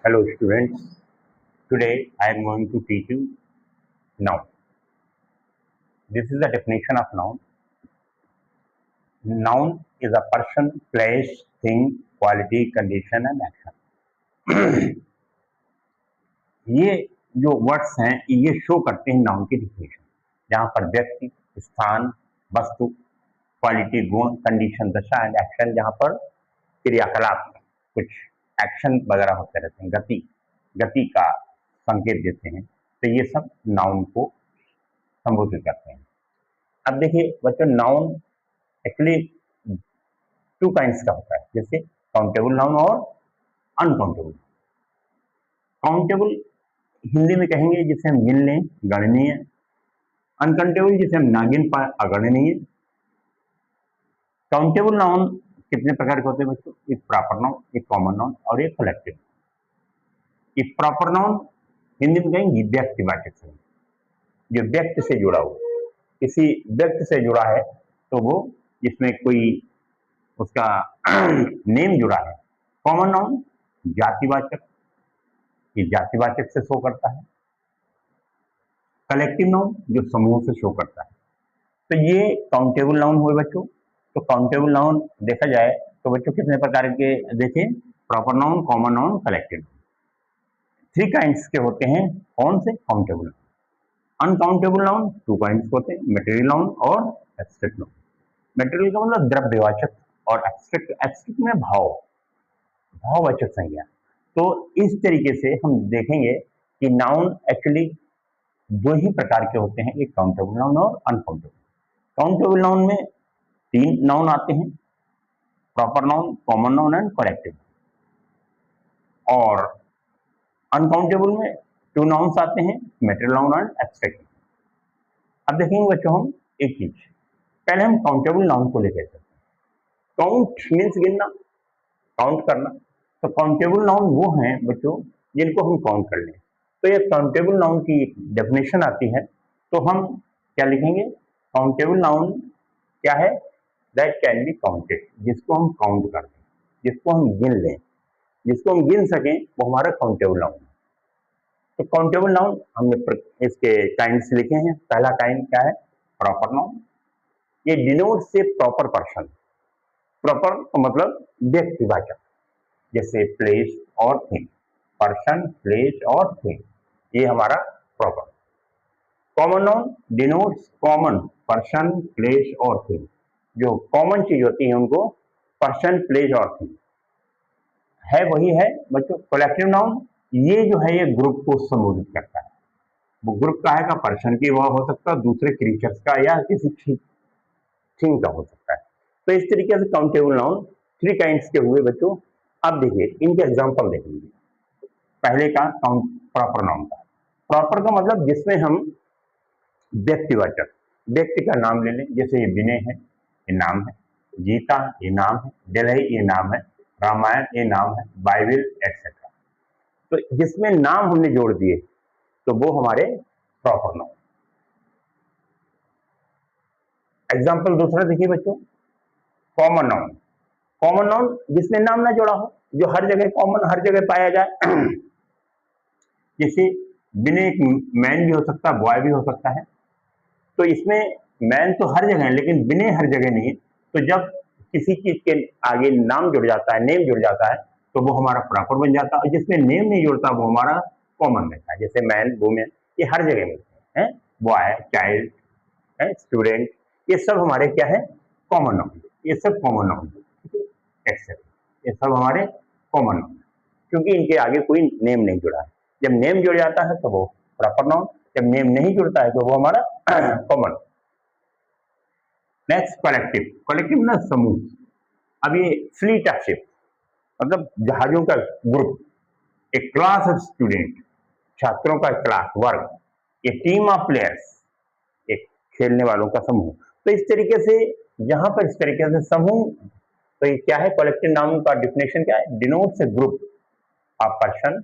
Hello students, today I am going to teach you noun. This is the definition of noun. Noun is a person, place, thing, quality, condition and action. ये जो words हैं ये show करते हैं noun की definition, जहाँ पर व्यक्ति, स्थान, वस्तु, क्वालिटी, गुण, कंडीशन, दशा एंड एक्शन, जहाँ पर क्रियाकलाप कुछ एक्शन वगैरह होते रहते हैं, गति का संकेत देते हैं, तो ये सब नाउन को संबोधित करते हैं। अब देखिए बच्चों, नाउन एक्चुअली टू काइंड्स का होता है, जैसे काउंटेबल नाउन और अनकाउंटेबल। काउंटेबल हिंदी में कहेंगे जिसे हम गिन लें, गणनीय। अनकाउंटेबल जिसे हम ना गिन पाए, अगणनीय। काउंटेबल नाउन कितने प्रकार के होते हैं बच्चों? एक प्रॉपर नाउन, एक कॉमन नाउन और एक कलेक्टिव। एक प्रॉपर नाउन हिंदी में कहेंगे व्यक्तिवाचक शब्द, जो व्यक्ति से जुड़ा हो, किसी व्यक्ति से जुड़ा है तो वो जिसमें कोई उसका नेम जुड़ा है। कॉमन नाउन जातिवाचक, ये जातिवाचक से शो करता है। कलेक्टिव नाउन जो समूह से शो करता है। तो ये काउंटेबल नाउन हुए बच्चों। तो काउंटेबल नाउन देखा जाए तो बच्चों कितने प्रकार के देखें? Proper noun, common noun, collective. 3 kinds के होते हैं। कौन से? काउंटेबल। अनकाउंटेबल नाउन 2 काइंड्स होते हैं, मटेरियल नाउन और एब्स्ट्रैक्ट नाउन। मटेरियल का मतलब द्रव्यवाचक और एब्स्ट्रैक्ट में भाववाचक संज्ञा। तो इस तरीके से हम देखेंगे कि नाउन एक्चुअली 2 ही प्रकार के होते हैं, एक काउंटेबल नाउन और अनकाउंटेबल। काउंटेबल नाउन में 3 नाउन आते हैं, proper noun, common noun and collective. और अनकाउंटेबल में 2 नाउन्स आते हैं, मटेरियल नाउन एंड एब्स्ट्रैक्ट। अब देखेंगे बच्चों हम एक चीज, पहले हम काउंटेबल नाउन को लेकर चलते हैं। काउंट मीन्स गिनना, काउंट करना। तो काउंटेबल नाउन वो हैं बच्चों जिनको हम काउंट कर लें। तो ये काउंटेबल नाउन की डेफिनेशन आती है, तो हम क्या लिखेंगे? काउंटेबल नाउन क्या है? दैट कैन बी काउंटेड, जिसको हम काउंट कर लें, जिसको हम गिन लें, जिसको हम गिन सकें, वो हमारा काउंटेबल नाउन है। तो काउंटेबल नाउन हमने इसके काइंड्स लिखे हैं। पहला काइंड क्या है? Proper noun. ये डिनोट से प्रॉपर पर्सन। प्रॉपर का मतलब व्यक्तिवाचक, जैसे प्लेस और थिंग। पर्सन, प्लेस और थिंग, ये हमारा proper. Common noun denotes common person, place और थिंग। जो कॉमन चीज होती है उनको पर्सन, प्लेस और थिंग है, वही है बच्चों। कलेक्टिव नाउन ये जो है ये ग्रुप को संबोधित करता है। वो ग्रुप का है, का पर्सन की वह हो सकता है, दूसरे क्रीचर्स का या किसी थिंग का हो सकता है। तो इस तरीके से काउंटेबल नाउन 3 काइंड्स के हुए बच्चों। अब देखिए इनके एग्जांपल देखेंगे। पहले का प्रॉपर नाउन का। प्रॉपर का मतलब जिसमें हम व्यक्तिवाचक, व्यक्ति का नाम ले लें, जैसे ये विनय है, ये नाम है। गीता ये नाम है, दिल्ली ये नाम है, रामायण ये नाम है, बाइबल एक्सेट्रा। तो जिसमें नाम हमने जोड़ दिए तो वो हमारे प्रॉपर नाउन। एग्जाम्पल दूसरा देखिए बच्चों, कॉमन नाउन। कॉमन नाउन जिसमें नाम ना जोड़ा हो, जो हर जगह कॉमन, हर जगह पाया जाए। जैसे विनय एक मैन भी हो सकता है, बॉय भी हो सकता है। तो इसमें मैन तो हर जगह है लेकिन विनय हर जगह नहीं है। तो जब किसी चीज के आगे नाम जुड़ जाता है, नेम जुड़ जाता है, तो वो हमारा प्रॉपर बन जाता है। और जिसमें नेम नहीं जुड़ता वो हमारा कॉमन रहता है। जैसे मैन, वुमेन, ये हर जगह मिलते हैं, बॉय, चाइल्ड है, स्टूडेंट, ये सब हमारे क्या है? Common noun. ये सब कॉमन नाउन एक्सेप्ट, ये सब हमारे कॉमन नाउन, क्योंकि इनके आगे कोई नेम नहीं जुड़ा है। जब नेम जुड़ जाता है तो वो प्रॉपर नाउन, जब नेम नहीं जुड़ता है तो वो हमारा कॉमन। Next collective. कलेक्टिव ना समूह। अब ये फ्लीट ऑफ शिप मतलब जहाजों का ग्रुप, एक क्लास ऑफ स्टूडेंट, छात्रों का क्लास, वर्ग, ये टीम ऑफ प्लेयर्स, एक खेलने वालों का समूह। तो इस तरीके से जहां पर इस तरीके से समूह, तो ये क्या है? कलेक्टिव नाउन का डिफिनेशन क्या है? Denotes A group of person,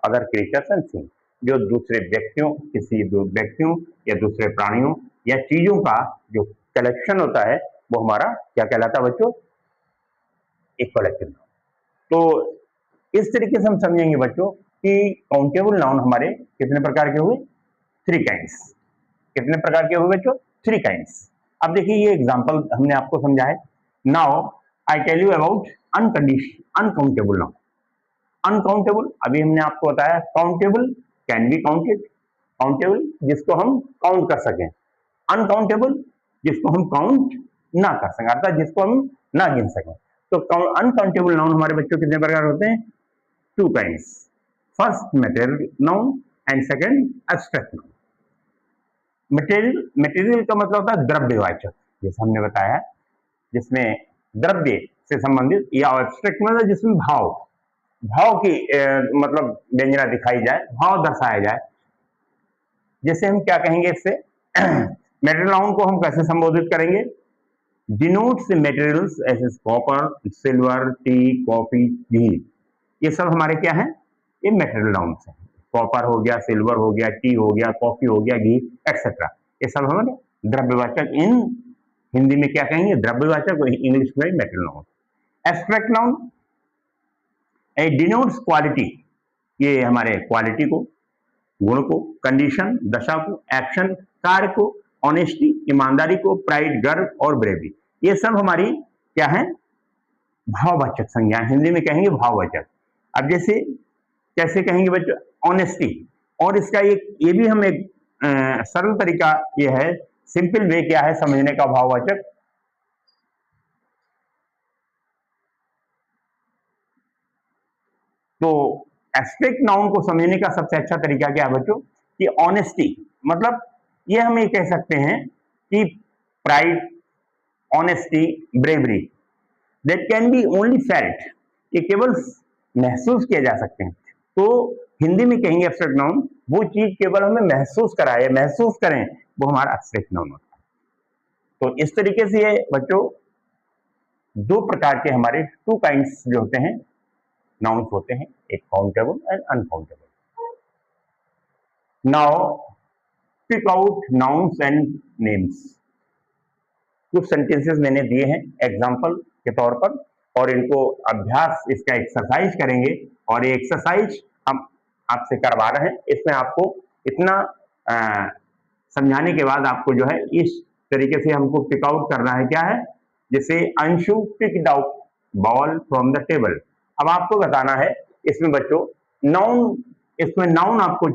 other creatures and things, जो दूसरे व्यक्तियों, किसी दो व्यक्तियों या दूसरे प्राणियों या चीजों का जो कलेक्शन होता है वो हमारा क्या कहलाता है बच्चों? एक कलेक्टिव नाउन। तो इस तरीके से हम समझेंगे बच्चों कि काउंटेबल नाउन हमारे कितने प्रकार के हुए, 3 काइंड्स। कितने प्रकार के हुए बच्चों, 3 काइंड्स। अब देखिए ये एग्जांपल हमने आपको समझा है। Now I tell you about uncountable noun. Uncountable अभी हमने आपको बताया, countable can be counted, countable जिसको हम काउंट कर सकें, अनकाउंटेबल जिसको हम काउंट ना कर सकें, अर्थात जिसको हम ना गिन सकें। तो अनकाउंटेबल नाउन हमारे बच्चों कितने प्रकार होते हैं, 2 kinds. First material noun and second abstract noun. Material का मतलब होता है द्रव्यवाचक, जैसे हमने बताया, जिसमें द्रव्य से संबंधित, या एब्स्ट्रैक्ट मतलब जिसमें भाव की मतलब व्यंजना दिखाई जाए, भाव दर्शाया जाए। जैसे हम क्या कहेंगे इससे मटेरियल नाउन को हम कैसे संबोधित करेंगे, denotes materials as copper, silver, tea, coffee, ghee. ये सब हमारे क्या है, ये मटेरियल नाउन्स हैं। कॉपर हो गया, सिल्वर हो गया, टी हो गया, कॉफी हो गया, घी एक्सेट्रा, ये सब हमारे द्रव्यवाचक, इन हिंदी में क्या कहेंगे, द्रव्यवाचक, इंग्लिश में material noun. Abstract noun denotes quality, ये हमारे क्वालिटी को, गुण को, कंडीशन दशा को, एक्शन कार्य को, ऑनेस्टी ईमानदारी को, प्राइड गर्व और ब्रेवी, ये सब हमारी क्या है, भाववाचक संज्ञा, हिंदी में कहेंगे भाववाचक। अब जैसे कैसे कहेंगे बच्चों, ऑनेस्टी, और इसका ये भी हम एक सरल तरीका ये है, सिंपल वे क्या है समझने का भाववाचक। तो एब्स्ट्रैक्ट नाउन को समझने का सबसे अच्छा तरीका क्या है बच्चों, कि ऑनेस्टी मतलब ये हम ये कह सकते हैं कि pride, honesty, bravery, that can be only felt, ये केवल महसूस किए जा सकते हैं। तो हिंदी में कहेंगे एब्स्ट्रैक्ट नाउन, वो चीज केवल हमें महसूस कराए, महसूस करें, वो हमारा एब्स्ट्रैक्ट नाउन होता है। तो इस तरीके से ये बच्चों 2 प्रकार के हमारे 2 काइंड्स जो होते हैं नाउन्स होते हैं, एक countable and uncountable. Now pick out nouns and names. कुछ सेंटेंसेस मैंने दिए हैं एग्जाम्पल के तौर पर, और इनको अभ्यास, इसका एक्सरसाइज करेंगे, और ये एक्सरसाइज हम आपसे करवा रहे हैं। इसमें आपको इतना समझाने के बाद आपको जो है इस तरीके से हमको पिक आउट करना है, क्या है, जैसे Anshu pick out ball from the table. अब आपको बताना है इसमें बच्चों नाउन, इसमें नाउन आपको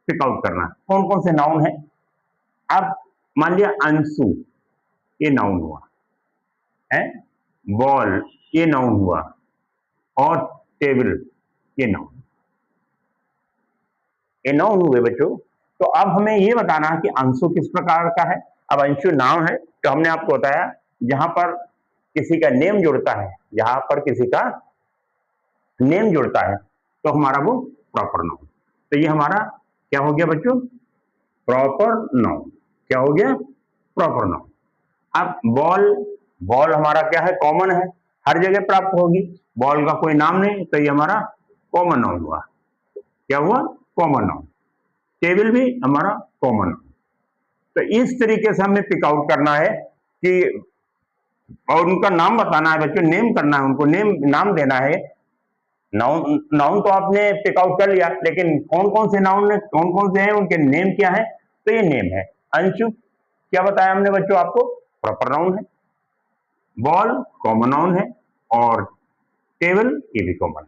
पिक आउट करना है, कौन कौन से नाउन है। अब मान लिया अंशु, ये नाउन हुआ है, बॉल ये नाउन हुआ, और टेबल ये नाउन, ये नाउन हुए बच्चों। तो अब हमें ये बताना है कि अंशु किस प्रकार का है। अब अंशु नाउन है, तो हमने आपको बताया जहां पर किसी का नेम जुड़ता है, जहां पर किसी का नेम जुड़ता है तो हमारा वो प्रॉपर नाउन। तो ये हमारा क्या हो गया बच्चों, प्रॉपर नाउन। क्या हो गया, प्रॉपर नाउन। अब बॉल, बॉल हमारा क्या है, कॉमन है, हर जगह प्राप्त होगी, बॉल का कोई नाम नहीं, तो ये हमारा कॉमन नाउन हुआ। क्या हुआ, कॉमन नाउन। टेबल भी हमारा कॉमन नाउन। तो इस तरीके से हमें पिक आउट करना है कि, और उनका नाम बताना है बच्चों, नेम करना है उनको, नेम नाम देना है। नाउन, नाउन तो आपने पिक आउट कर लिया, लेकिन कौन कौन से नाउन है, कौन कौन से हैं, उनके नेम क्या है। तो ये नेम है अंशु, क्या बताया हमने बच्चों आपको, प्रॉपर नाउन है, बॉल कॉमन नाउन है, और टेबल ये भी कॉमन।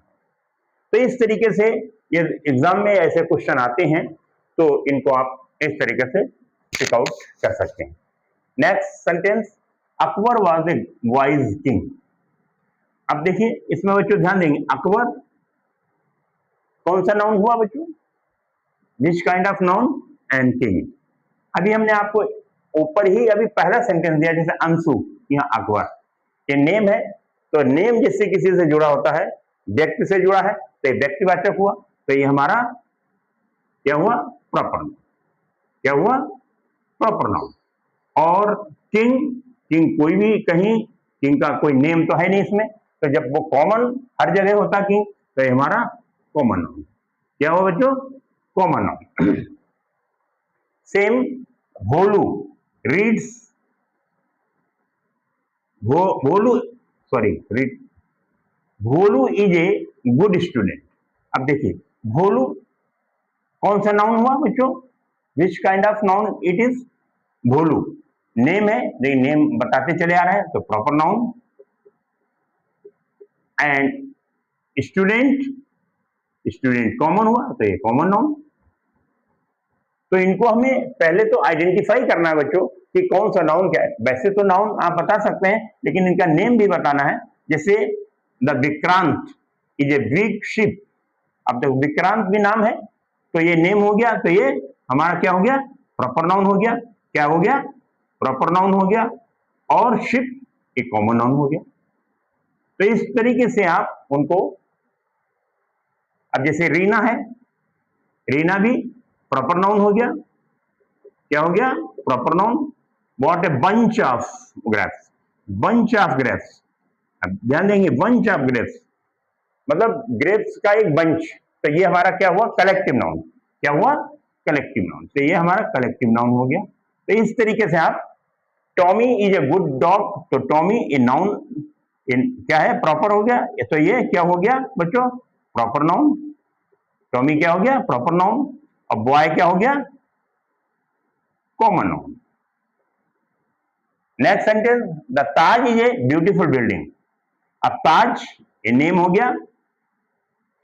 तो इस तरीके से ये एग्जाम में ऐसे क्वेश्चन आते हैं, तो इनको आप इस तरीके से पिक आउट कर सकते हैं। Next sentence, Akbar was a wise king. अब देखिए इसमें बच्चों ध्यान देंगे, अकबर कौन सा नाउन हुआ बच्चों, which kind of noun, and king. अभी हमने आपको ऊपर ही अभी पहला सेंटेंस दिया, जैसे अंशु, यहाँ अकबर, ये नेम है, तो नेम जिससे किसी से जुड़ा होता है, व्यक्ति से जुड़ा है, तो ये व्यक्तिवाचक हुआ, तो ये हमारा क्या हुआ, प्रॉपर नाउन। क्या हुआ, प्रॉपर नाउन। और किंग, किंग कोई भी कहीं, किंग का कोई नेम तो है नहीं इसमें, तो जब वो कॉमन हर जगह होता किंग, तो ये हमारा कॉमन नाउन। क्या हुआ बच्चों, common noun. Same, Bholu reads, Bholu sorry read, Bholu is a good student. अब देखिए भोलू कौन सा नाउन हुआ बच्चों, which kind of noun it is, Bholu name है, देखिए नेम बताते चले आ रहे हैं तो proper noun. And student, student common हुआ तो ये कॉमन नाउन। तो इनको हमें पहले तो आइडेंटिफाई करना है बच्चों कि कौन सा नाउन क्या है। वैसे तो नाउन आप बता सकते हैं लेकिन इनका नेम भी बताना है। जैसे the Vikrant is a big ship. अब देखो विक्रांत भी नाम है तो ये नेम हो गया, तो ये हमारा क्या हो गया, प्रॉपर नाउन हो गया। क्या हो गया, प्रॉपर नाउन हो गया। और शिप एक कॉमन नाउन हो गया। तो इस तरीके से आप उनको, अब जैसे रीना है, रीना भी प्रॉपर नाउन हो गया। क्या हो गया, proper noun. What a bunch of grapes, bunch of grapes. अब ध्यान देंगे बंच ऑफ ग्रेप्स मतलब ग्रेप्स का एक बंच, तो ये हमारा क्या हुआ, कलेक्टिव नाउन। क्या हुआ, कलेक्टिव नाउन। तो ये हमारा कलेक्टिव नाउन हो गया। तो इस तरीके से आप, Tommy is a good dog, तो टॉमी ए नाउन क्या है, प्रॉपर हो गया। तो ये क्या हो गया बच्चों, प्रॉपर नाउन। टॉमी क्या हो गया, प्रॉपर नाउन। और बॉय क्या हो गया, common noun. Next sentence, the Taj is a beautiful building. अब ताज ये नेम हो गया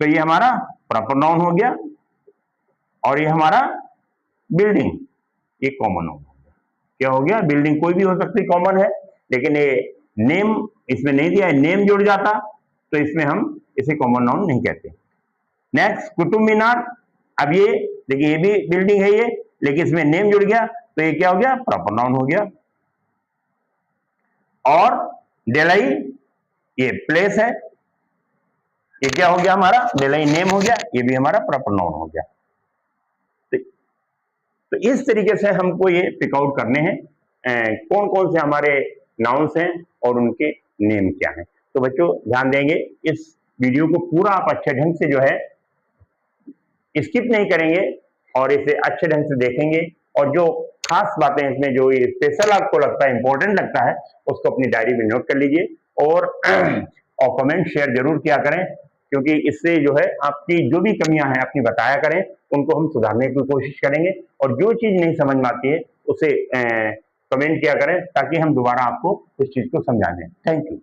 तो ये हमारा प्रॉपर नाउन हो गया। और ये हमारा बिल्डिंग ये कॉमन नाउन हो गया। क्या हो गया, बिल्डिंग कोई भी हो सकती, कॉमन है, लेकिन ये नेम इसमें नहीं दिया है, नेम जुड़ जाता तो इसमें हम इसे कॉमन नाउन नहीं कहते। नेक्स्ट, कुतुब मीनार। अब ये देखिए ये भी बिल्डिंग है ये, लेकिन इसमें नेम जुड़ गया तो ये क्या हो गया, प्रॉपर नाउन हो गया। और डेलाई ये प्लेस है, ये क्या हो गया हमारा, डेलाई नेम हो गया, ये भी हमारा प्रॉपर नाउन हो गया। तो इस तरीके से हमको ये पिक आउट करने हैं कौन कौन से हमारे नाउन्स हैं और उनके नेम क्या हैं। तो बच्चों ध्यान देंगे, इस वीडियो को पूरा आप अच्छे ढंग से जो है स्किप नहीं करेंगे और इसे अच्छे ढंग से देखेंगे। और जो खास बातें इसमें जो स्पेशल आपको लगता है, इंपॉर्टेंट लगता है, उसको अपनी डायरी में नोट कर लीजिए। और कमेंट शेयर जरूर किया करें, क्योंकि इससे जो है आपकी जो भी कमियां हैं अपनी बताया करें, उनको हम सुधारने की कोशिश करेंगे। और जो चीज नहीं समझ में आती है उसे कमेंट किया करें ताकि हम दोबारा आपको उस चीज को समझा दें। Thank you.